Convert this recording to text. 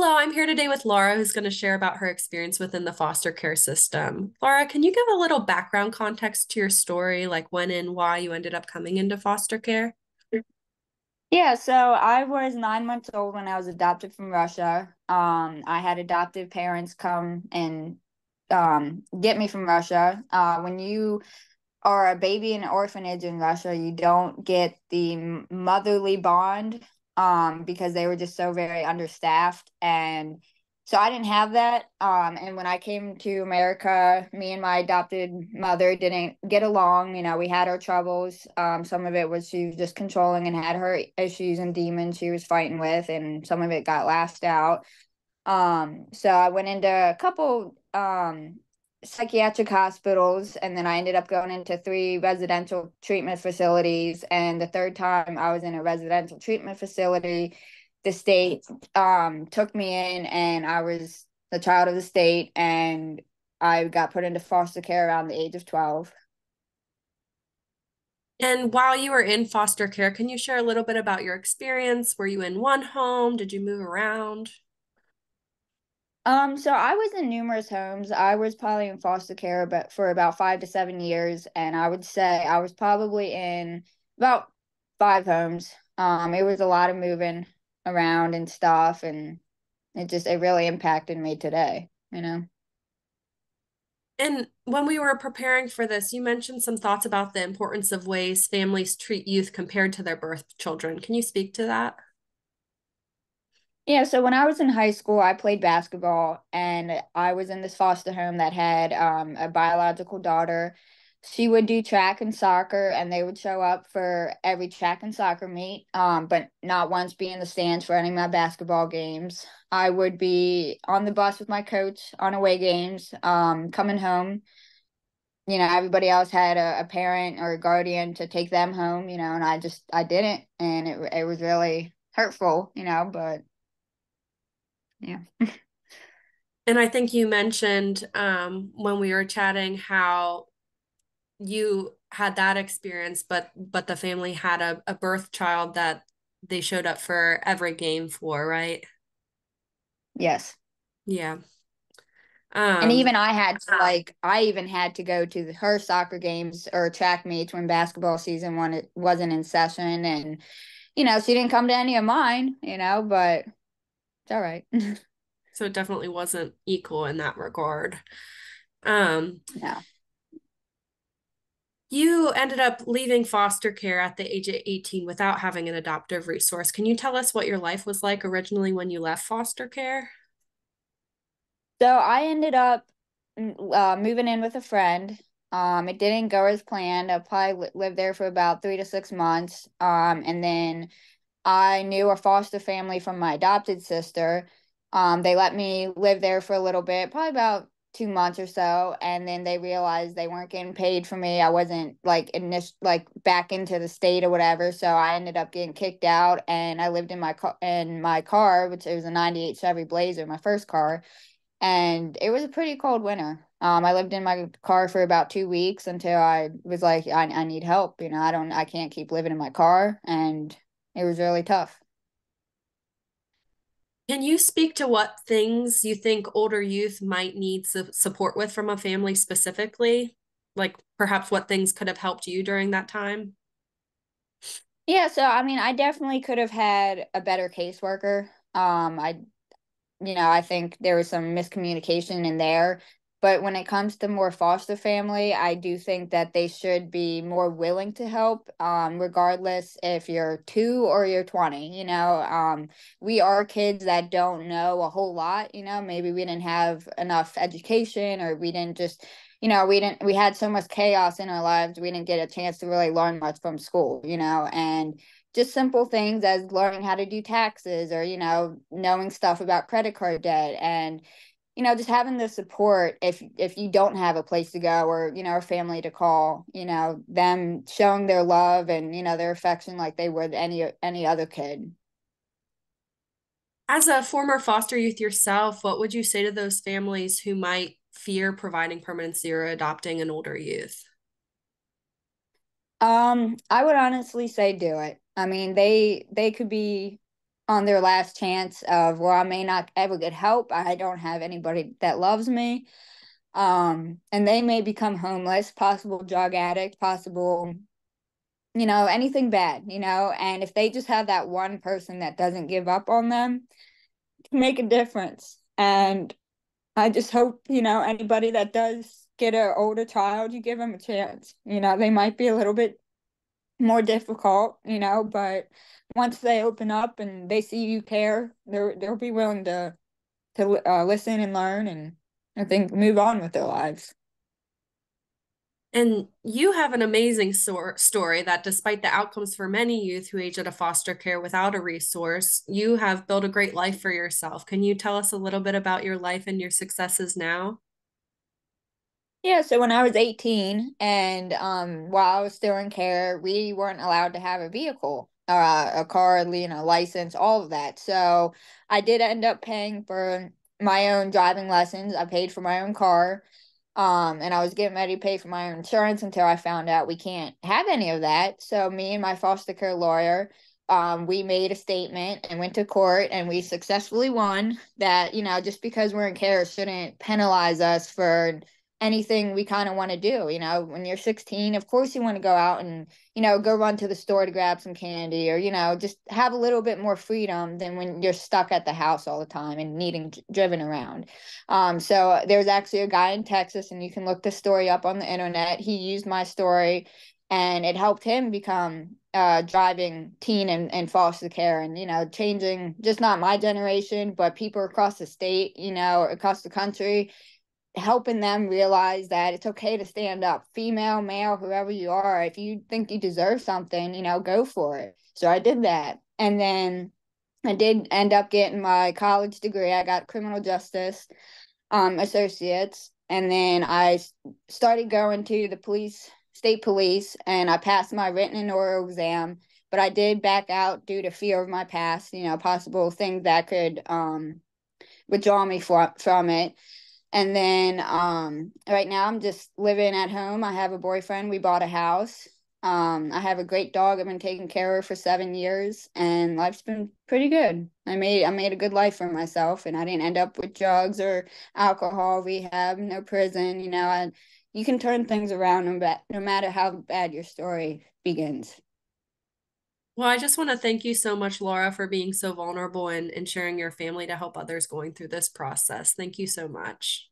Hello, I'm here today with Laura, who's going to share about her experience within the foster care system. Laura, can you give a little background context to your story, like when and why you ended up coming into foster care? Yeah, so I was 9 months old when I was adopted from Russia. I had adoptive parents come and get me from Russia. When you are a baby in an orphanage in Russia, you don't get the motherly bond because they were just so very understaffed. And so I didn't have that. And when I came to America, me and my adopted mother didn't get along. We had our troubles. Some of it was she was just controlling and had her issues and demons she was fighting with, and some of it got lashed out. So I went into a couple psychiatric hospitals, and then I ended up going into three residential treatment facilities. And the third time I was in a residential treatment facility, the state took me in, and I was the child of the state, and I got put into foster care around the age of 12. And while you were in foster care, can you share a little bit about your experience? Were you in one home? Did you move around? So I was in numerous homes. I was probably in foster care, but for about 5 to 7 years, and I would say I was probably in about five homes. It was a lot of moving around and stuff, and it really impacted me today. And when we were preparing for this, you mentioned some thoughts about the importance of ways families treat youth compared to their birth children. Can you speak to that? Yeah, so when I was in high school, I played basketball, and I was in this foster home that had a biological daughter. She would do track and soccer, and they would show up for every track and soccer meet, but not once be in the stands for any of my basketball games. I would be on the bus with my coach on away games, coming home. Everybody else had a parent or a guardian to take them home, and I didn't, and it was really hurtful, but yeah. And I think you mentioned when we were chatting how you had that experience, but the family had a birth child that they showed up for every game for, right? Yes. Yeah. And Um, even I even had to go to her soccer games or track meets when basketball season when it wasn't in session. And, she didn't come to any of mine, but it's all right. so it definitely wasn't equal in that regard. Um, No. you ended up leaving foster care at the age of 18 without having an adoptive resource. Can you tell us what your life was like originally when you left foster care? So I ended up moving in with a friend. It didn't go as planned. I probably lived there for about 3 to 6 months. And then I knew a foster family from my adopted sister. They let me live there for a little bit, probably about 2 months or so, and then they realized they weren't getting paid for me. I wasn't like back into the state or whatever, so I ended up getting kicked out, and I lived in my car, which it was a '98 Chevy Blazer, my first car, and it was a pretty cold winter. I lived in my car for about 2 weeks until I was like, I need help. I can't keep living in my car, and it was really tough. Can you speak to what things you think older youth might need support with from a family specifically? Like perhaps what things could have helped you during that time? Yeah, so I mean, I definitely could have had a better caseworker. I think there was some miscommunication in there. But when it comes to more foster family, I do think that they should be more willing to help, regardless if you're 2 or you're 20. We are kids that don't know a whole lot. Maybe we didn't have enough education, or we didn't just, we had so much chaos in our lives, we didn't get a chance to really learn much from school, and just simple things as learning how to do taxes, or knowing stuff about credit card debt, and just having the support if you don't have a place to go, or a family to call, them showing their love and their affection like they would any other kid. As a former foster youth yourself, what would you say to those families who might fear providing permanency or adopting an older youth? I would honestly say do it. I mean, they could be on their last chance of where I may not ever get help. I don't have anybody that loves me. And they may become homeless, possible drug addict, possible, anything bad, and if they just have that one person that doesn't give up on them, it can make a difference. And I just hope, anybody that does get an older child, you give them a chance. They might be a little bit more difficult, but once they open up and they see you care, they'll be willing to listen and learn, and I think move on with their lives. And you have an amazing story that, despite the outcomes for many youth who age out of foster care without a resource, you have built a great life for yourself. Can you tell us a little bit about your life and your successes now? Yeah, so when I was 18 and while I was still in care, we weren't allowed to have a vehicle, a car, license, all of that. So I did end up paying for my own driving lessons. I paid for my own car. And I was getting ready to pay for my own insurance until I found out we can't have any of that. So me and my foster care lawyer, we made a statement and went to court, and we successfully won that, just because we're in care shouldn't penalize us for anything we kind of want to do. When you're 16, of course you want to go out and, go run to the store to grab some candy, or, just have a little bit more freedom than when you're stuck at the house all the time and needing driven around. So there's actually a guy in Texas, and you can look the story up on the internet. He used my story, and it helped him become driving teen and foster care, and changing just not my generation, but people across the state, across the country, helping them realize that it's okay to stand up, female, male, whoever you are. If you think you deserve something, go for it. So I did that. And then I did end up getting my college degree. I got criminal justice associates, and then I started going to the state police, and I passed my written and oral exam, but I did back out due to fear of my past, possible things that could withdraw me from it. And then right now I'm just living at home. I have a boyfriend. We bought a house. I have a great dog I've been taking care of for 7 years, and life's been pretty good. I made a good life for myself, and I didn't end up with drugs or alcohol, rehab, no prison. You can turn things around no matter how bad your story begins. Well, I just want to thank you so much, Laura, for being so vulnerable and sharing your family to help others going through this process. Thank you so much.